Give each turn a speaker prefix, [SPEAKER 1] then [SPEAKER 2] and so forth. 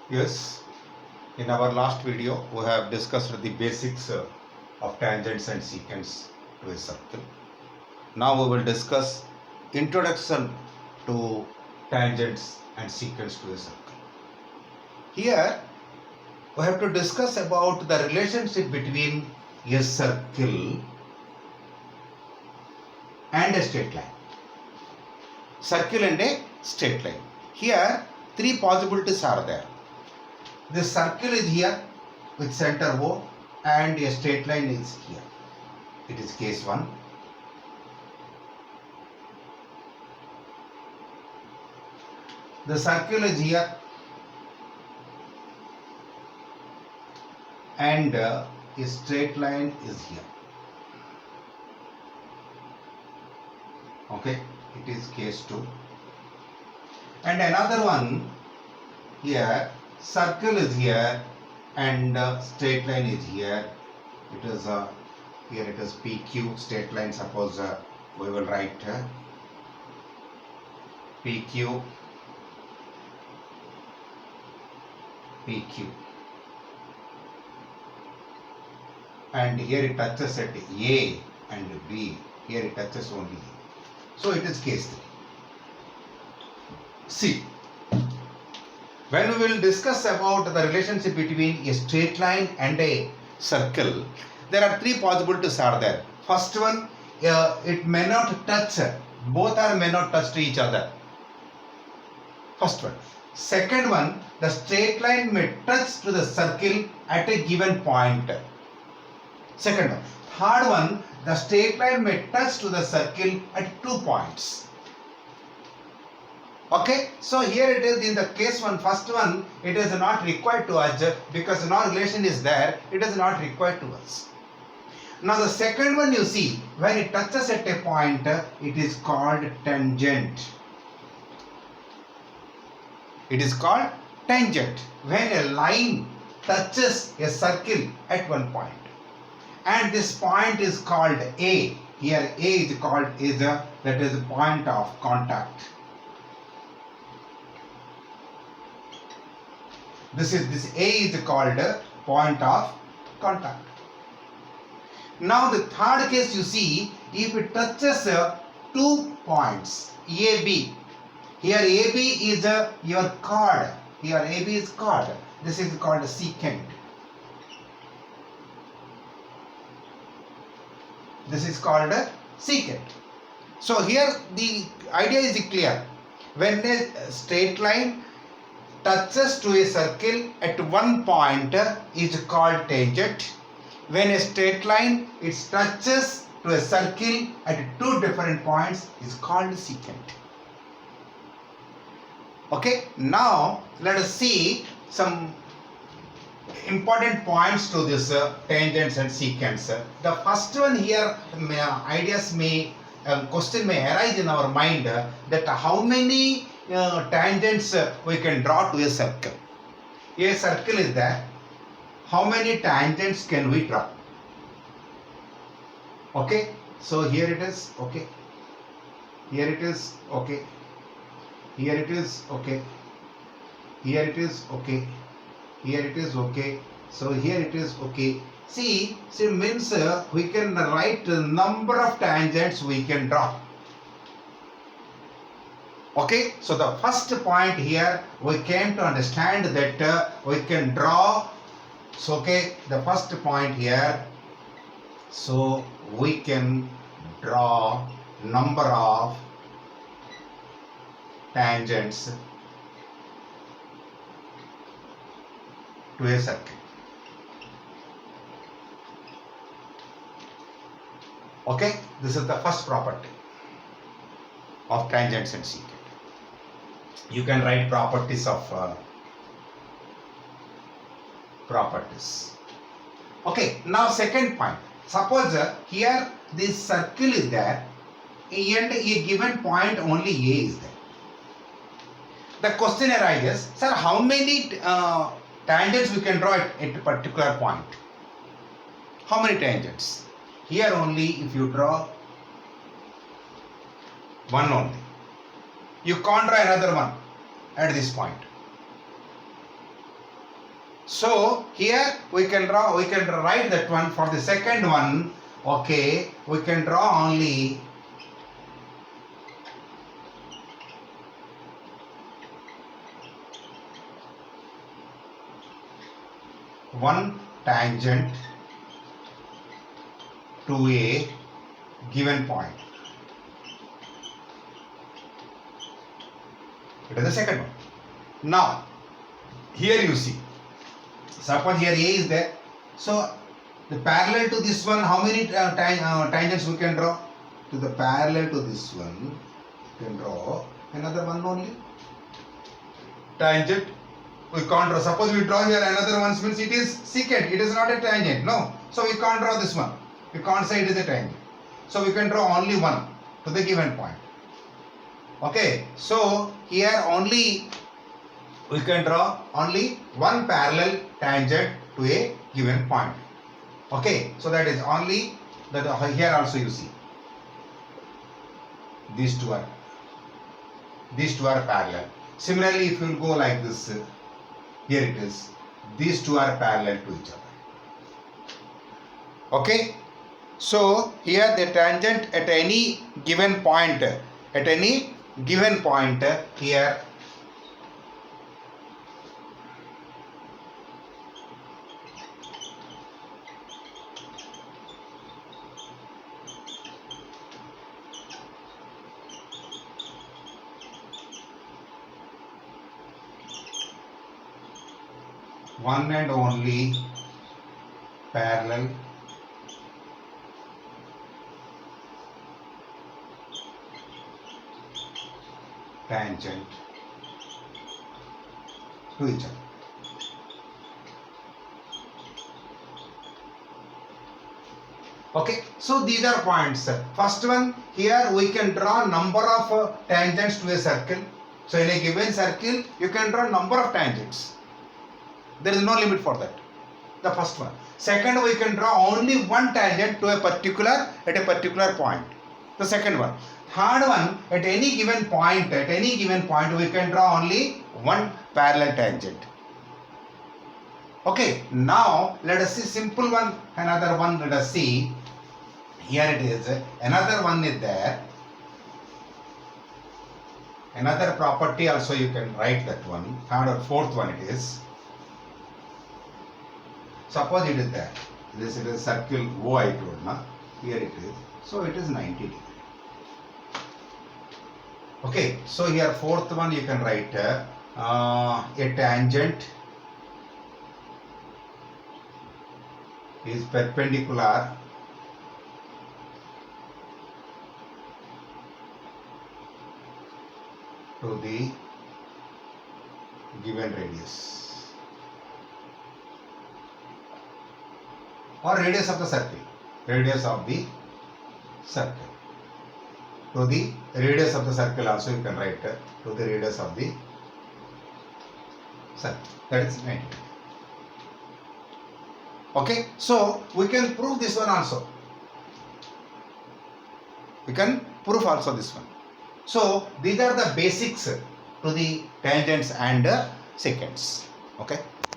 [SPEAKER 1] Yes, in our last video we have discussed the basics of tangents and secants to a circle. Now we will discuss introduction to tangents and secants to a circle. Here we have to discuss about the relationship between a circle and a straight line. Circle and a straight line. Here three possibilities are there. The circle is here with center O and a straight line is here. It is case 1. The circle is here and a straight line is here. Okay, it is case 2. And another one here, circle is here and straight line is here. It is here it is PQ, straight line. Suppose we will write PQ, PQ, and here it touches at A and B. Here it touches only A. So it is case 3. See, when we will discuss about the relationship between a straight line and a circle, there are three possibilities are there. First one, it may not touch, both are may not touch to each other. First one. Second one, the straight line may touch to the circle at a given point. Second one. Third one, the straight line may touch to the circle at 2 points. Okay, so here it is in the case 1, first one, it is not required to us because no relation is there, it is not required to us. Now the second one, you see, when it touches at a point, it is called tangent. It is called tangent when a line touches a circle at one point. And this point is called A. Here A is called that is a point of contact. This A is called point of contact. Now the third case, you see, if it touches 2 points AB, here AB is your chord. Here AB is chord. This is called secant. This is called secant. So here the idea is clear. When a straight line touches to a circle at one point is called tangent. When a straight line it touches to a circle at 2 different points is called secant. Okay, now let us see some important points to this tangents and secants. The first one here, question may arise in our mind that how many tangents we can draw to a circle. A circle is there. How many tangents can we draw? Okay, so here it is. Okay, here it is. Okay, here it is. Okay, here it is. Okay, here it is. Okay, so here it is. Okay. See means we can write the number of tangents we can draw. Okay, so the first point here we came to understand that we can draw. So okay, the first point here, so we can draw number of tangents to a circle. Okay, this is the first property of tangents and secant. You can write properties of properties. Okay, now second point. Suppose here this circle is there and a given point only A is there. The question arises, sir, how many tangents we can draw at a particular point? How many tangents? Here only if you draw one only. You can't draw another one at this point. So here we can write that one. For the second one, okay, we can draw only one tangent to a given point. It is the second one. Now, here you see, suppose here A is there. So, the parallel to this one, how many tangents we can draw? To the parallel to this one, we can draw another one only. Tangent, we can't draw. Suppose we draw here another one, means it is secant, it is not a tangent. No. So, we can't draw this one. We can't say it is a tangent. So, we can draw only one to the given point. Okay. So, here only we can draw only one parallel tangent to a given point. Okay, so that is only that. Here also you see these two are parallel. Similarly, if you go like this, here it is, these two are parallel to each other. Okay, so here the tangent at any given point, here one and only parallel tangent to each other. Okay, so these are points. First one, here we can draw number of tangents to a circle. So in a given circle, you can draw number of tangents. There is no limit for that. The first one. Second, we can draw only one tangent to a particular point. The second one. Third one, at any given point, we can draw only one parallel tangent. Okay, now let us see simple one, another one. Let us see. Here it is. Another one is there. Another property also you can write that one. Third or fourth one it is. Suppose it is there. This is a circle O I told na. Here it is. So it is 90 degree. Okay. So here fourth one you can write a tangent is perpendicular to the given radius. Or radius of the circle, to the radius of the circle also you can write to the radius of the circle, that is 90. Okay, so we can prove this one also. We can prove also this one. So these are the basics to the tangents and secants. Okay.